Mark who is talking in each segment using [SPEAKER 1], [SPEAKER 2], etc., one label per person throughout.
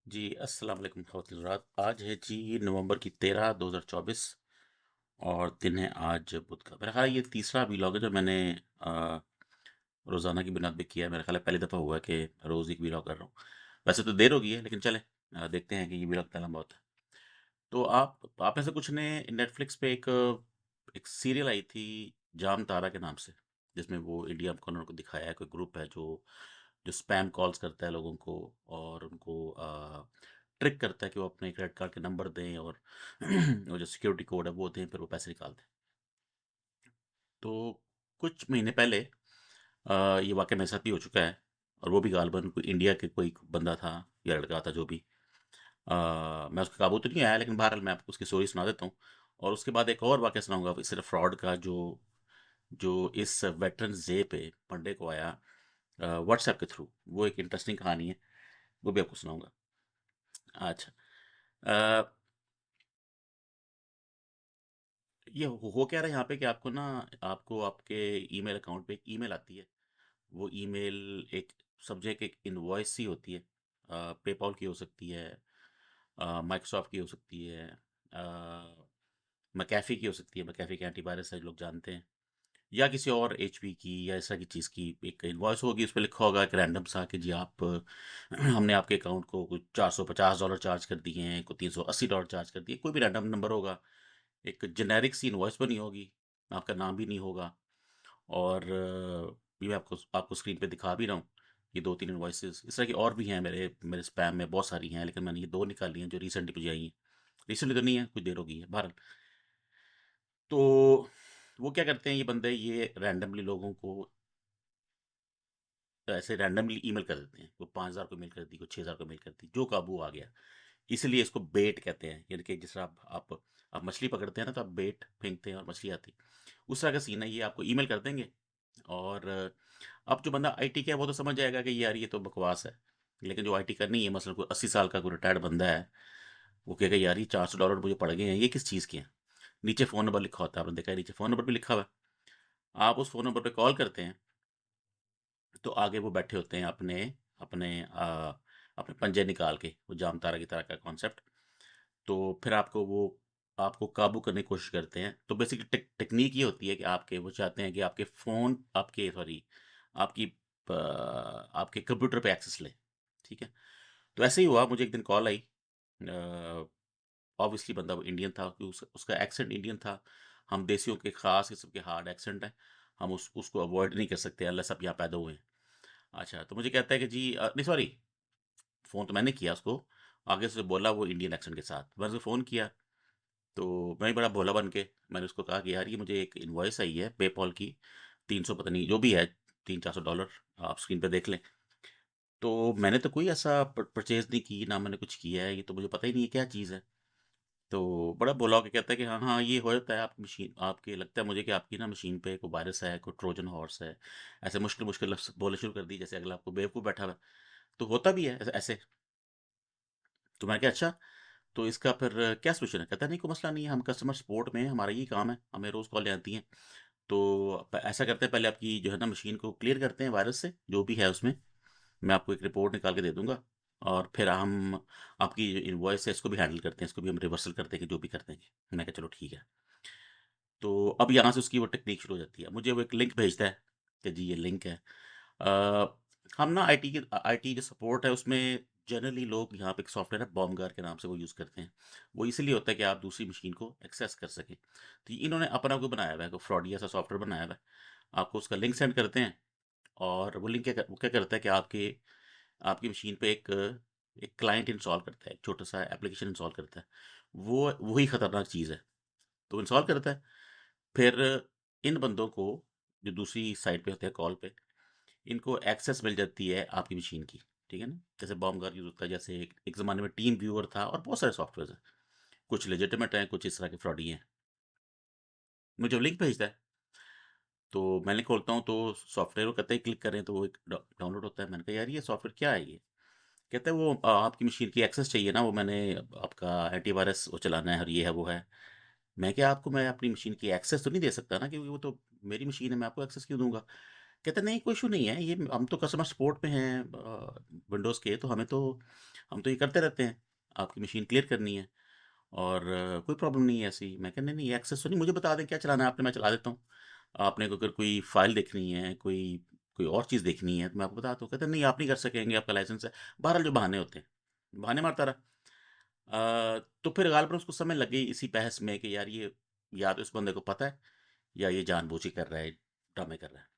[SPEAKER 1] जी, अस्सलाम वालेकुम ख़वातीन हज़रात। आज है जी नवंबर की 13, 2024 और दिन है आज बुध का। मेरा ख़्याल है ये तीसरा व्लॉग है जो मैंने अ, रोज़ाना की बुनियाद पे किया है। मेरा ख़्याल है पहली दफ़ा हुआ है कि रोज़ एक व्लॉग कर रहा हूँ। वैसे तो देर हो गई है लेकिन चलें देखते हैं कि ये व्लॉग कितना लंबा होता है। तो आप में से कुछ ने नेटफ्लिक्स पे एक सीरियल आई थी जाम तारा के नाम से, जिसमें वो इंडिया को उन्होंने दिखाया है, कोई ग्रुप है जो स्पैम कॉल्स करता है लोगों को और उनको ट्रिक करता है कि वो अपने क्रेडिट कार्ड के नंबर दें और वो जो सिक्योरिटी कोड है वो दें, फिर वो पैसे निकाल दें। तो कुछ महीने पहले ये वाक़या मेरे साथ भी हो चुका है और वो भी ग़ालिबन कोई इंडिया के कोई बंदा था या लड़का था जो भी। मैं उसके काबू तो नहीं आया लेकिन बहरहाल मैं आपको उसकी स्टोरी सुना देता हूँ और उसके बाद एक और वाक़या सुनाऊँगा सिर्फ़ फ्रॉड का जो जो इस वेटरन्स डे पे मंडे को आया व्हाट्सएप के थ्रू। वो एक इंटरेस्टिंग कहानी है, वो भी आपको सुनाऊँगा। अच्छा। अ, ये हो क्या रहा है यहाँ पे कि आपको ना आपको आपके ईमेल अकाउंट पे एक ईमेल आती है। वो ईमेल एक सब्जेक्ट एक इनवॉइस सी होती है। पेपॉल की हो सकती है, माइक्रोसॉफ्ट की हो सकती है, मैकेफी की हो सकती है। मैकेफी के एंटीवायरस है, लोग जानते हैं। या किसी और एचपी की या इस तरह की चीज़ की एक इनवॉइस होगी, उस पे लिखा होगा एक रैंडम सा कि जी आप हमने आपके अकाउंट को कुछ $450 चार्ज कर दिए हैं, कोई $380 चार्ज कर दिए, कोई भी रैंडम नंबर होगा। एक जेनेरिक सी इनवॉइस बनी होगी, आपका नाम भी नहीं होगा और ये मैं आपको आपको स्क्रीन पे दिखा भी रहा हूँ। ये 2-3 इनवॉइसेस इस तरह की और भी हैं मेरे मेरे स्पैम में बहुत सारी हैं, लेकिन मैंने ये 2 निकाली हैं जो रिसेंटली मुझे आई हैं। रिसेंटली तो नहीं है, कुछ देर हो गई है, बहरहाल। तो वो क्या करते हैं ये बंदे, ये रैंडमली लोगों को ऐसे रैंडमली ईमेल कर देते हैं। कोई 5,000 को मेल कर दी, कोई 6,000 को मेल कर दी, जो काबू आ गया। इसलिए इसको बेट कहते हैं, यानी कि जिस तरह आप मछली पकड़ते हैं ना, तो आप बेट फेंकते हैं और मछली आती है। उस तरह का सीन है, ये आपको ईमेल कर देंगे और अब जो बंदा आईटी का है वो तो समझ जाएगा कि यार ये तो बकवास है। लेकिन जो आईटी का नहीं है, मसलन कोई 80 साल का कोई रिटायर्ड बंदा है, वो कहेगा यार ये $400 मुझे पड़ गए हैं, ये किस चीज़ के हैं? नीचे फ़ोन नंबर लिखा होता है, आपने देखा है नीचे फ़ोन नंबर भी लिखा हुआ है। आप उस फ़ोन नंबर पे कॉल करते हैं, तो आगे वो बैठे होते हैं अपने अपने अपने पंजे निकाल के, वो जामतारा की तरह का कॉन्सेप्ट। तो फिर आपको काबू करने की कोशिश करते हैं। तो बेसिकली टेक्नीक ये होती है कि वो चाहते हैं कि आपके सॉरी आपकी आपके कंप्यूटर पे एक्सेस लें, ठीक है? तो ऐसे ही हुआ, मुझे एक दिन कॉल आई। ऑब्वियसली बंदा वो इंडियन था, कि उसका एक्सेंट इंडियन था। हम देसियों के ख़ास किस्म के हार्ड एक्सेंट हैं, हम उसको अवॉइड नहीं कर सकते अनलेस आप यहाँ पैदा हुए हैं। अच्छा, तो मुझे कहता है कि जी नहीं सॉरी, फ़ोन तो मैंने किया उसको, आगे से बोला वो इंडियन एक्सेंट के साथ। मैंने उसको फ़ोन किया, तो मैं भी बड़ा भोला बन के मैंने उसको कहा कि यार ये मुझे एक इनवॉइस आई है पेपॉल की, 300 पता नहीं जो भी है, $300-400 आप स्क्रीन पे देख लें। तो मैंने तो कोई ऐसा परचेज़ नहीं की, ना मैंने कुछ किया है, ये तो मुझे पता ही नहीं है क्या चीज़ है। तो बड़ा भोला होके कहता है कि हाँ, हाँ, ये हो जाता है आपकी मशीन, आपके लगता है मुझे कि आपकी ना मशीन पे कोई वायरस है, कोई ट्रोजन हॉर्स है। ऐसे मुश्किल-मुश्किल लफ्ज़ बोलने शुरू कर दिए, जैसे अगला आपको बेवकूफ़ बैठा हुआ है। तो होता भी है ऐसे। तो मैंने कहा अच्छा, तो इसका फिर क्या सॉल्यूशन है? कहता है नहीं कोई मसला नहीं है, हम कस्टमर सपोर्ट में हैं, हमारा यही काम है, हमें रोज़ कॉलें आती हैं। तो ऐसा करते हैं, पहले आपकी जो है ना मशीन को क्लियर करते हैं वायरस से, जो भी है उसमें। मैं आपको एक रिपोर्ट निकाल के दे दूँगा और फिर हम आपकी जो इनवॉइस है इसको भी हैंडल करते हैं, इसको भी हम रिवर्सल कर देंगे, जो भी कर देंगे। मैं कहा चलो ठीक है। तो अब यहाँ से उसकी वो टेक्नीक शुरू हो जाती है। मुझे वो एक लिंक भेजता है कि जी ये लिंक है। हम ना आईटी जो सपोर्ट है उसमें जनरली लोग यहाँ पे एक सॉफ्टवेयर है बॉमगार्ड के नाम से वो यूज़ करते हैं। वो इसीलिए होता है कि आप दूसरी मशीन को एक्सेस कर सकें। तो इन्होंने अपना कोई बनाया हुआ है, कोई फ्रॉडिया सा सॉफ्टवेयर बनाया हुआ है। आपको उसका लिंक सेंड करते हैं और वो लिंक वो क्या करता है कि आपके आपकी मशीन पे एक क्लाइंट इंस्टॉल करता है, एक छोटा-सा एप्लीकेशन इंस्टॉल करता है। वो वही खतरनाक चीज़ है। तो इंस्टॉल करता है, फिर इन बंदों को जो दूसरी साइड पे होते हैं कॉल पे, इनको एक्सेस मिल जाती है आपकी मशीन की, ठीक है ना? जैसे बॉमगार्ड यूज़ होता है, जैसे एक ज़माने में टीम व्यूअर था और बहुत सारे सॉफ्टवेयर्स हैं। कुछ लेजिटिमेट हैं, कुछ इस तरह के फ्रॉडी हैं। मुझे वो लिंक भेजता है, तो मैं लिंक खोलता हूँ तो सॉफ्टवेयर को कहता है क्लिक करें तो वो एक डाउनलोड होता है। मैंने कहा यार ये सॉफ्टवेयर क्या है ये? कहता है वो आपकी मशीन की एक्सेस चाहिए ना, वो मैंने आपका एंटीवायरस वो चलाना है और ये है, वो है। मैं अपनी मशीन की एक्सेस तो नहीं दे सकता ना, क्योंकि वो तो मेरी मशीन है, मैं आपको एक्सेस क्यों दूँगा? कहता है नहीं कोई इश्यू नहीं है, ये हम तो कस्टमर सपोर्ट में हैं विंडोज़ के, तो हमें तो हम तो ये करते रहते हैं, आपकी मशीन क्लियर करनी है और कोई प्रॉब्लम नहीं है ऐसी। मैं कहा नहीं, नहीं एक्सेस तो नहीं, मुझे बता दें क्या चलाना है आपने, मैं चला देता हूँ। आपने को अगर कोई फ़ाइल देखनी है, कोई कोई और चीज़ देखनी है तो मैं आपको बताता हूँ। कहते हैं नहीं आप नहीं कर सकेंगे, आपका लाइसेंस है। बहरहाल जो बहाने होते हैं, बहाने मारता रहा। तो फिर ग़ालिबन उसको समय लग गई इसी बहस में कि यार ये या तो इस बंदे को पता है या ये जानबूझ के कर रहा है, ड्रामे कर रहा है।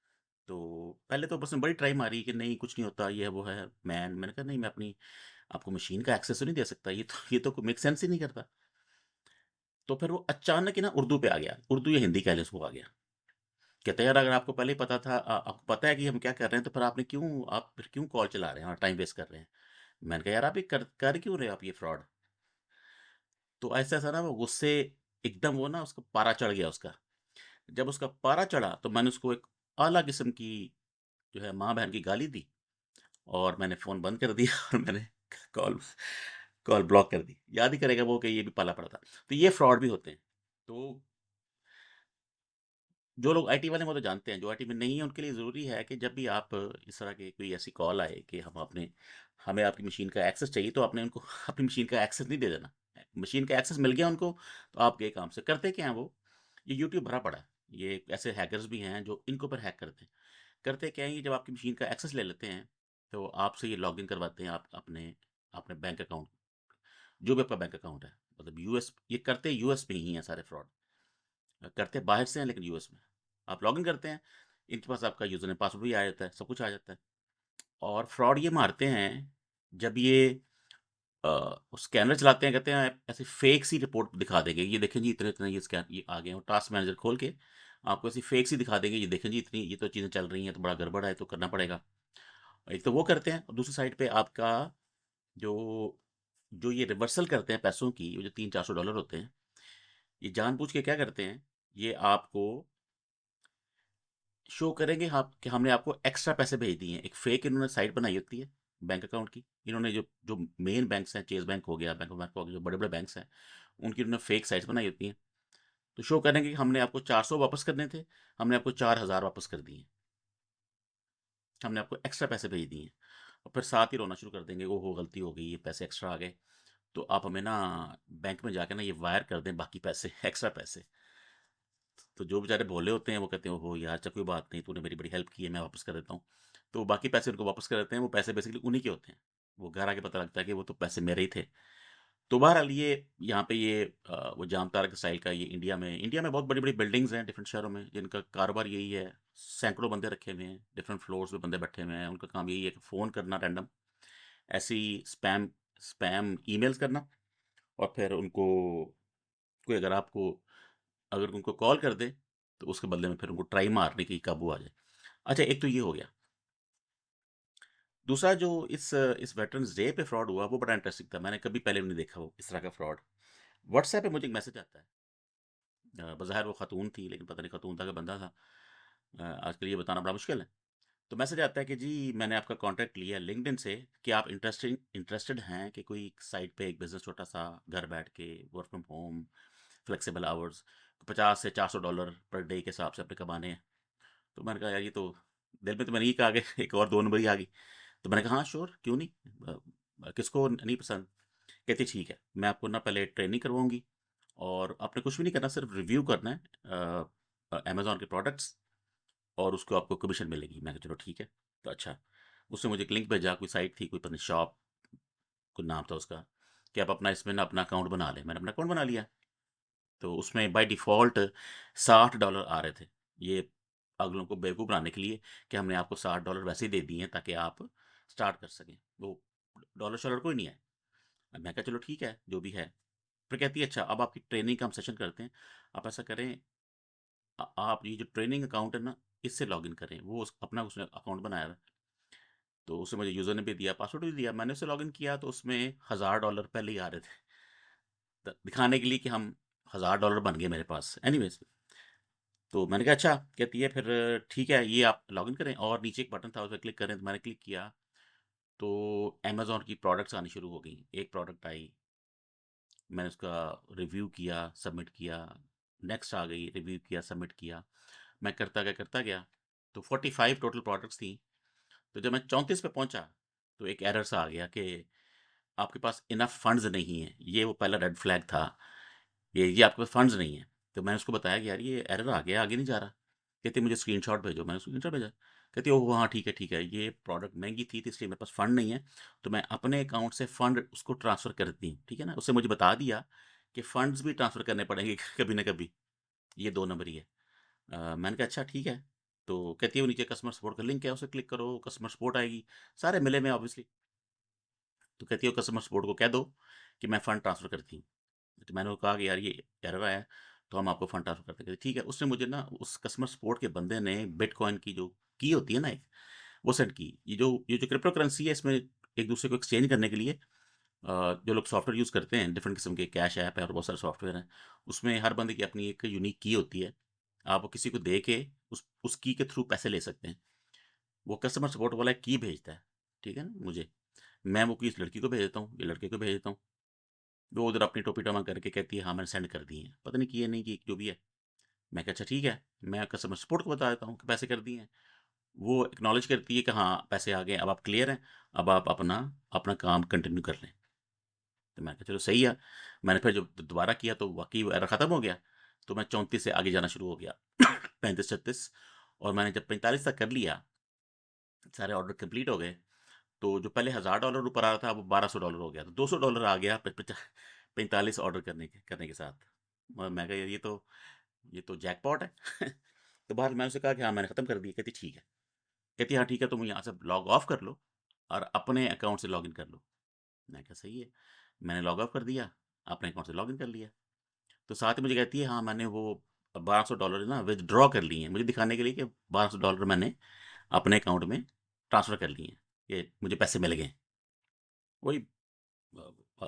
[SPEAKER 1] तो पहले तो उसने बड़ी ट्राई मारी कि नहीं कुछ नहीं होता, ये है वो है। मैंने कहा नहीं, मैं अपनी आपको मशीन का एक्सेस तो नहीं दे सकता, ये तो मेक सेंस ही नहीं करता। तो फिर वो अचानक ही ना उर्दू पे आ गया, उर्दू या हिंदी कह लें, उसको आ गया। कहते हैं यार अगर आपको पहले ही पता था, आपको पता है कि हम क्या कर रहे हैं, तो फिर आप फिर क्यों कॉल चला रहे हैं और टाइम वेस्ट कर रहे हैं। मैंने कहा यार आप ये कर क्यों रहे हो आप ये फ्रॉड। तो ऐसा ऐसा ना वो गुस्से, एकदम वो ना उसका पारा चढ़ गया उसका। जब उसका पारा चढ़ा तो मैंने उसको एक आला किस्म की जो है माँ बहन की गाली दी और मैंने फ़ोन बंद कर दिया और मैंने कॉल कॉल ब्लॉक कर दी। याद ही करेगा वो कि ये भी पाला पड़ा था। तो ये फ्रॉड भी होते हैं। तो जो लोग आईटी वाले हैं वो तो जानते हैं, जो आईटी में नहीं है उनके लिए ज़रूरी है कि जब भी आप इस तरह की कोई ऐसी कॉल आए कि हमें आपकी मशीन का एक्सेस चाहिए, तो आपने उनको अपनी मशीन का एक्सेस नहीं दे देना। मशीन का एक्सेस मिल गया उनको, तो आप गए काम से। करते क्या हैं वो, ये यूट्यूब भरा पड़ा है। ये ऐसे हैकर्स भी हैं जो इनके ऊपर हैक करते हैं। करते क्या है, ये जब आपकी मशीन का एक्सेस ले लेते हैं, तो आपसे ये लॉगिन करवाते हैं आप अपने अपने बैंक अकाउंट, जो भी आपका बैंक अकाउंट है। मतलब यूएस, ये करते यूएस में ही हैं सारे फ्रॉड। करते बाहर से हैं लेकिन यूएस में। आप लॉगिन करते हैं, इनके पास आपका यूज़र नेम पासवर्ड भी आ जाता है, सब कुछ आ जाता है। और फ्रॉड ये मारते हैं जब ये स्कैनर चलाते हैं, कहते हैं ऐसे फेक सी रिपोर्ट दिखा देंगे, ये देखें जी इतने-इतने ये स्कैन ये आ गए हैं, और टास्क मैनेजर खोल के आपको ऐसी फेक सी दिखा देंगे, ये देखें जी इतनी ये तो चीज़ें चल रही हैं, तो बड़ा गड़बड़ है, तो करना पड़ेगा। एक तो वो करते हैं और दूसरी साइड पे आपका जो जो ये रिवर्सल करते हैं पैसों की, वो जो $300-400 होते हैं, ये जानबूझ के क्या करते हैं, ये आपको शो करेंगे हाँ कि हमने आपको एक्स्ट्रा पैसे भेज दिए हैं। एक फेक इन्होंने साइट बनाई होती है बैंक अकाउंट की। इन्होंने जो जो मेन बैंक्स हैं, चेज़ बैंक हो गया, बैंक ऑफ अमेरिका हो गया, जो बड़े-बड़े बैंक्स हैं, उनकी इन्होंने फेक साइट्स बनाई होती हैं। तो शो करेंगे कि हमने आपको 400 वापस करने थे, हमने आपको 4000 वापस कर दिए। हमने आपको एक्स्ट्रा पैसे भेज दिए हैं। और फिर साथ ही रोना शुरू कर देंगे, ओहो गलती हो गई, ये पैसे एक्स्ट्रा आ गए। तो आप हमें ना बैंक में जाके ना ये वायर कर दें बाकी पैसे, एक्स्ट्रा पैसे। तो जो बेचारे भोले होते हैं वो कहते हैं ओहो यार चल कोई बात नहीं, तूने मेरी बड़ी हेल्प की है, मैं वापस कर देता हूँ। तो बाकी पैसे उनको वापस कर देते हैं, वो पैसे बेसिकली उन्हीं के होते हैं। वो घर आके पता लगता है कि वो तो पैसे मेरे ही थे। तो बहरहाल ये यहाँ पे ये वो जामतारा के स्टाइल का, ये इंडिया में बहुत बड़ी-बड़ी बिल्डिंग्स हैं डिफरेंट शहरों में, जिनका कारोबार यही है। सैकड़ों बंदे रखे हुए हैं, डिफरेंट फ्लोर्स पे बंदे बैठे हुए हैं। उनका काम यही है कि फ़ोन करना रैंडम, ऐसे ही स्पैम स्पैम ईमेल्स करना, और फिर उनको कोई अगर उनको कॉल कर दे, तो उसके बदले में फिर उनको ट्राई मारने की काबू आ जाए। अच्छा, एक तो ये हो गया। दूसरा जो इस वेटरन्स डे पे फ्रॉड हुआ, वो बड़ा इंटरेस्टिंग था। मैंने कभी पहले भी नहीं देखा वो इस तरह का फ्रॉड। व्हाट्सऐप पे मुझे एक मैसेज आता है। बज़ाहिर वो खातून थी, लेकिन पता नहीं खातून था कि बंदा था। आजकल ये बताना बड़ा मुश्किल है। तो मैसेज आता है कि जी मैंने आपका कॉन्टैक्ट लिया है लिंक्डइन से, कि आप इंटरेस्टेड हैं कि कोई साइट पे एक बिज़नेस छोटा-सा, घर बैठ के, work from home, flexible hours, 50 से $400 पर डे के हिसाब से आपने कमाने हैं। तो मैंने कहा यार ये तो, दिल में तो मैंने ये कहा कि एक और 2 नंबर ही आ गई। तो मैंने कहा हाँ श्योर, क्यों नहीं? किसको नहीं पसंद? कहती ठीक है, मैं आपको ना पहले ट्रेनिंग करवाऊँगी और आपने कुछ भी नहीं करना, सिर्फ रिव्यू करना है अमेज़न के प्रोडक्ट्स, और उसको आपको कमीशन मिलेगी। मैं कहा चलो ठीक है। तो अच्छा, उसने मुझे एक लिंक भेजा, कोई साइट थी, कोई पता नहीं शॉप, कोई नाम था उसका, कि आप अपना इसमें ना अपना अकाउंट बना लें। मैंने अपना अकाउंट बना लिया। तो उसमें बाय डिफ़ॉल्ट $60 आ रहे थे। ये अगलों को बेवकूफ़ बनाने के लिए कि हमने आपको $60 वैसे ही दे दिए हैं ताकि आप स्टार्ट कर सकें। वो डॉलर-शॉलर कोई नहीं है। अब मैं कहा चलो ठीक है, जो भी है। फिर कहती है अच्छा अब आपकी ट्रेनिंग का हम सेशन करते हैं। आप ऐसा करें, आप ये जो ट्रेनिंग अकाउंट है ना, इससे लॉगिन करें। वो अपना उसने अकाउंट बनाया हुआ है। तो उसने मुझे यूज़र नेम भी दिया, पासवर्ड भी दिया। मैंने उससे लॉगिन किया तो उसमें $1000 पहले ही आ रहे थे। दिखाने के लिए कि हम $1000 बन गए मेरे पास। एनीवेज़, तो मैंने कहा अच्छा, कहती है फिर ठीक है ये आप लॉगिन करें, और नीचे एक बटन था उस पे क्लिक करें। तो मैंने क्लिक किया, तो अमेज़न की प्रोडक्ट्स आनी शुरू हो गई। एक प्रोडक्ट आई, मैंने उसका रिव्यू किया, सबमिट किया। नेक्स्ट आ गई, रिव्यू किया, सबमिट किया। मैं करता गया, तो 45 टोटल प्रोडक्ट्स थी। तो जब मैं 34 पे पहुंचा, तो एक एरर सा आ गया कि आपके पास इनफ फंड्स नहीं हैं, ये वो पहला रेड फ्लैग था, ये आपके पास फंड्स नहीं है। तो मैंने उसको बताया कि यार ये एरर आ गया, आगे नहीं जा रहा। कहती मुझे स्क्रीनशॉट भेजो, मैंने स्क्रीनशॉट भेजा। कहती ओह हाँ ठीक है, ये प्रोडक्ट महंगी थी तो इसलिए मेरे पास फंड नहीं है, तो मैं अपने अकाउंट से फंड उसको ट्रांसफ़र कर देती हूँ, ठीक है ना। उससे मुझे बता दिया कि फंड्स भी ट्रांसफ़र करने पड़ेंगे कभी ना कभी, ये 2 नंबर ही है। मैंने कहा अच्छा ठीक है। तो कहती है वो नीचे कस्टमर सपोर्ट का लिंक है, उसे क्लिक करो, कस्टमर सपोर्ट आएगी, सारे मिले में ऑब्वियसली। तो कहती है कस्टमर सपोर्ट को कह दो कि मैं फ़ंड ट्रांसफ़र करती हूँ। तो मैंने वो कहा कि यार ये एरर आया है, तो हम आपको फंड ट्रांसफर करते हैं। कहते, ठीक है। उसने मुझे ना उस कस्टमर सपोर्ट के बंदे ने बिटकॉइन की जो की होती है ना एक, वो सेंड की। ये जो क्रिप्टो करेंसी है, इसमें एक दूसरे को एक्सचेंज करने के लिए जो लोग सॉफ्टवेयर यूज़ करते हैं, डिफरेंट किस्म के कैश ऐप है और बहुत सारे सॉफ्टवेयर हैं, उसमें हर बंदे की अपनी एक यूनिक की होती है। आप वो किसी को दे के उस की के थ्रू पैसे ले सकते हैं। वो कस्टमर सपोर्ट वाला एक की भेजता है, ठीक है ना मुझे। मैं वो की इस लड़की को भेज देता हूँ, ये लड़के को भेज देता हूँ। वो उधर अपनी टोपी टमा करके कहती है हाँ मैंने सेंड कर दी है, पता नहीं की है नहीं की, जो भी है। मैं कहा अच्छा ठीक है, मैं कस्टमर सपोर्ट को बता देता हूँ कि पैसे कर दिए हैं। वो एक्नॉलेज करती है कि हाँ पैसे आ गए, अब आप क्लियर हैं, अब आप अपना अपना काम कंटिन्यू कर लें। तो मैंने कहा चलो सही है। मैंने फिर जब दोबारा किया तो वाकई वो एरर ख़त्म हो गया। तो मैं 34 से आगे जाना शुरू हो गया 35-36, और मैंने जब 45 तक कर लिया, सारे ऑर्डर कंप्लीट हो गए, तो जो पहले $1000 ऊपर आ रहा था वो $1200 हो गया, तो $200 आ गया 45 ऑर्डर करने के साथ। और मैं कहा यार ये तो जैकपॉट है तो बहरहाल मैंने उससे कहा कि हाँ मैंने ख़त्म कर दिया। कहती ठीक है। कहती हाँ ठीक है, तुम यहाँ से लॉग ऑफ कर लो और अपने अकाउंट से लॉग इन कर लो। मैं कहा सही है। मैंने लॉग ऑफ कर दिया, अपने अकाउंट से लॉग इन कर लिया। तो साथ ही मुझे कहती है हाँ मैंने वो $1200 ना विथड्रॉ कर लिए हैं, मुझे दिखाने के लिए कि $1200 मैंने अपने अकाउंट में ट्रांसफ़र कर लिए हैं, ये मुझे पैसे मिल गए हैं। वही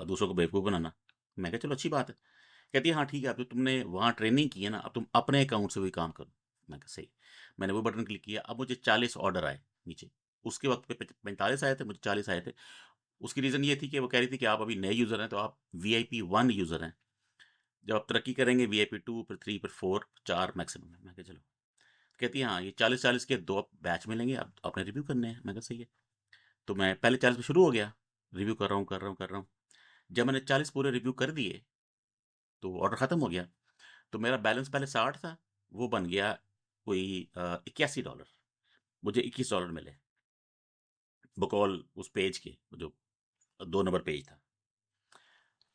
[SPEAKER 1] दूसरों को बेवकूफ़ बनाना। मैं कहा चलो अच्छी बात है। कहती है हाँ ठीक है, अब जो तुमने वहाँ ट्रेनिंग की है ना, अब तुम अपने अकाउंट से वही काम करो। मैं कहा सही। मैंने वो बटन क्लिक किया, अब मुझे 40 ऑर्डर आए नीचे। उसके वक्त पे 45 आए थे, मुझे 40 आए थे। उसकी रीज़न ये थी कि वो कह रही थी कि आप अभी नए यूज़र हैं, तो आप वीआईपी 1 यूज़र हैं। जब आप तरक्की करेंगे वीआईपी 2, फिर 3, फिर 4, 4 मैक्सिमम है। मैं कहा चलो। कहती है हाँ ये 40-40 के 2 बैच मिलेंगे, अब आपने रिव्यू करने हैं। मैं कहा सही है। तो मैं पहले 40 पे शुरू हो गया, रिव्यू कर रहा हूँ, कर रहा हूँ, कर रहा हूँ। जब मैंने 40 पूरे रिव्यू कर दिए, तो ऑर्डर ख़त्म हो गया। तो मेरा बैलेंस पहले 60 था, वो बन गया कोई $81। मुझे $21 मिले, बकौल उस पेज के, जो 2 नंबर पेज था।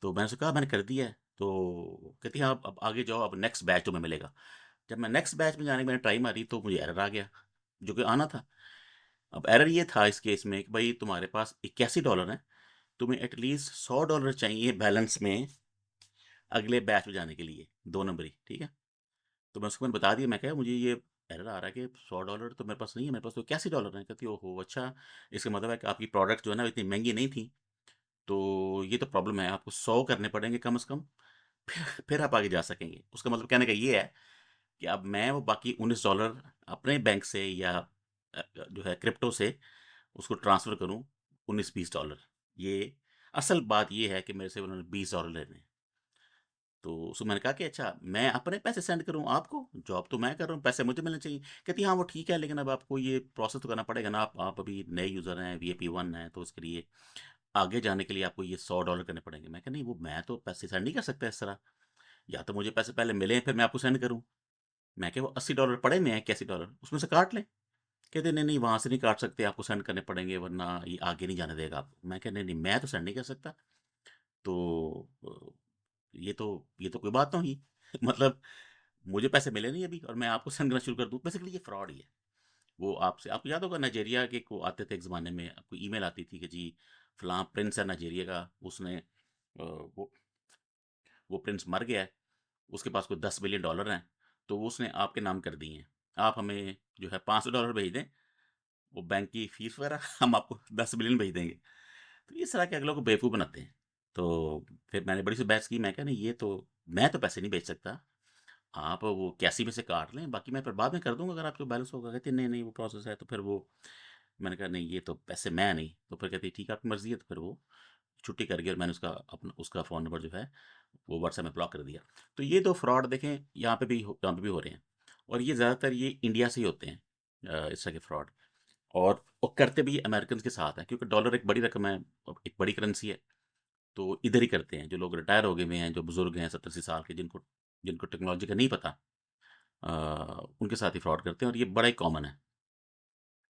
[SPEAKER 1] तो मैंने उसे कहा मैंने कर दिया है। तो कहती है हाँ अब आगे जाओ, अब नेक्स्ट बैच तुम्हें मिलेगा। जब मैं नेक्स्ट बैच में जाने की मैंने ट्राई मारी तो मुझे एरर आ गया, जो कि आना था। अब एरर ये था इस केस में कि भाई तुम्हारे पास $81 है, तुम्हें एटलीस्ट $100 चाहिए बैलेंस में अगले बैच में जाने के लिए, 2 नंबरी, ठीक है। तो मैं उसको मैंने बता दिया, मैं कहा मुझे ये एरर आ रहा है कि $100 तो मेरे पास नहीं है, मेरे पास तो $81 है। कहती ओहो अच्छा, इसका मतलब है कि आपकी प्रोडक्ट जो है ना इतनी महंगी नहीं थी, तो ये तो प्रॉब्लम है, आपको 100 करने पड़ेंगे कम से कम, फिर आप आगे जा सकेंगे। उसका मतलब कहने का ये है कि अब मैं वो बाकी $19 अपने बैंक से या जो है क्रिप्टो से उसको ट्रांसफ़र करूँ, 19-20 डॉलर। ये असल बात ये है कि मेरे से उन्होंने $20 लेने हैं। तो उसको मैंने कहा कि अच्छा मैं अपने पैसे सेंड करूँ आपको? जॉब तो मैं कर रहा हूँ, पैसे मुझे मिलने चाहिए। कहती हाँ, वो ठीक है, लेकिन अब आपको ये प्रोसेस तो करना पड़ेगा ना, आप अभी नए यूज़र हैं, वीआईपी 1 हैं, तो उसके लिए आगे जाने के लिए आपको ये $100 करने पड़ेंगे। मैं कहा नहीं, वो मैं तो पैसे सेंड नहीं कर सकता इस तरह। या तो मुझे पैसे पहले मिलें, फिर मैं आपको सेंड करूँ। मैं कहा वो $80 पड़े हुए हैं, $81, उसमें से काट लें। कहते नहीं, नहीं, वहाँ से नहीं काट सकते, आपको सेंड करने पड़ेंगे वरना ये आगे नहीं जाने देगा आपको। मैं कहा नहीं, नहीं, मैं तो सेंड नहीं कर सकता। तो ये तो कोई बात नहीं हुई। मतलब मुझे पैसे मिले नहीं अभी और मैं आपको सेंड करना शुरू कर दूँ। बेसिकली ये फ्रॉड ही है। वो आपसे, आपको याद होगा नाइजीरिया के को आते थे एक ज़माने में, आपको ईमेल आती थी कि जी फलां प्रिंस है नाइजीरिया का, उसने वो प्रिंस मर गया है, उसके पास कोई $10 बिलियन हैं, तो वो उसने आपके नाम कर दिए हैं। आप हमें जो है $500 भेज दें, वो बैंक की फ़ीस वगैरह हम आपको 10 बिलियन भेज देंगे। तो इस तरह के अगलों को बेवकूफ़ बनाते हैं। तो फिर मैंने बड़ी सी बहस की, मैं कहा नहीं ये तो, मैं तो पैसे नहीं भेज सकता। आप वो कैसी में से काट लें, बाकी मैं फिर बाद में कर दूँगा अगर आपके बैलेंस होगा। कहती नहीं, नहीं वो प्रोसेस है, तो फिर वो, मैंने कहा नहीं ये तो पैसे मैं नहीं। तो फिर कहती ठीक है आपकी मर्ज़ी है, तो फिर वो छुट्टी कर गई और मैंने उसका फ़ोन नंबर जो है वो व्हाट्सएप में ब्लॉक कर दिया। तो ये 2 फ्रॉड देखें यहाँ पे भी हो रहे हैं, और ये ज़्यादातर ये इंडिया से ही होते हैं, इस तरह के फ्रॉड। और वो करते भी अमेरिकन्स के साथ हैं, क्योंकि डॉलर एक बड़ी रकम है, एक बड़ी करेंसी है। तो इधर ही करते हैं। जो लोग रिटायर हो गए हुए हैं, जो बुज़ुर्ग हैं 70-80 साल के, जिनको जिनको टेक्नोलॉजी का नहीं पता, उनके साथ ही फ्रॉड करते हैं, और ये बड़ा ही कॉमन है।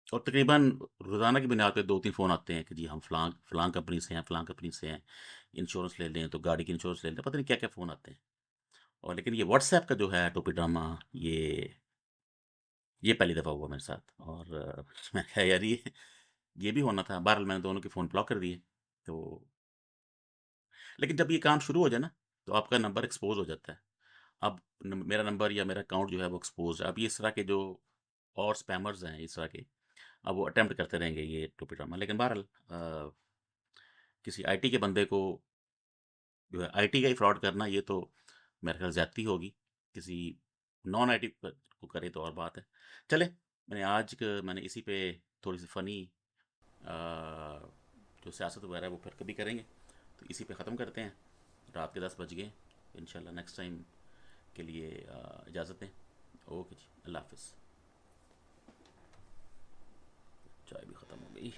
[SPEAKER 1] और तकरीबन रोज़ाना की बुनियाद पे 2-3 फ़ोन आते हैं कि जी हम फ़लाँ फ़लाँ कंपनी से हैं, फ़लाँ कंपनी से हैं, इंश्योरेंस ले लें, तो गाड़ी की इंश्योरेंस ले लें, पता नहीं क्या-क्या फ़ोन आते हैं। और लेकिन ये व्हाट्सऐप का जो है टोपी ड्रामा, ये पहली दफ़ा हुआ मेरे साथ, और मैं कहा यार ये भी होना था। बहरहाल मैंने दोनों के फ़ोन ब्लॉक कर दिए। तो लेकिन जब ये काम शुरू हो जाए ना, तो आपका नंबर एक्सपोज़ हो जाता है। अब मेरा नंबर या मेरा अकाउंट जो है वो एक्सपोज़ है। अब ये इस तरह के जो और स्पैमर्स हैं इस तरह के, अब वो अटेम्प्ट करते रहेंगे ये टोपी ड्रामा। लेकिन बहरहाल किसी आईटी के बंदे को जो है आईटी का ही फ्रॉड करना, ये तो मेरे ख्याल ज़्यादती होगी। किसी नॉन आईटी को करे तो और बात है। चलें, मैंने इसी पे थोड़ी-सी फ़नी जो सियासत वगैरह है वो फिर कभी करेंगे। तो इसी पे ख़त्म करते हैं। रात के 10 बज गए। इंशाल्लाह नेक्स्ट टाइम के लिए इजाज़त दें। ओके जी, अल्लाह हाफ़िज़। चाय भी ख़त्म हो गई।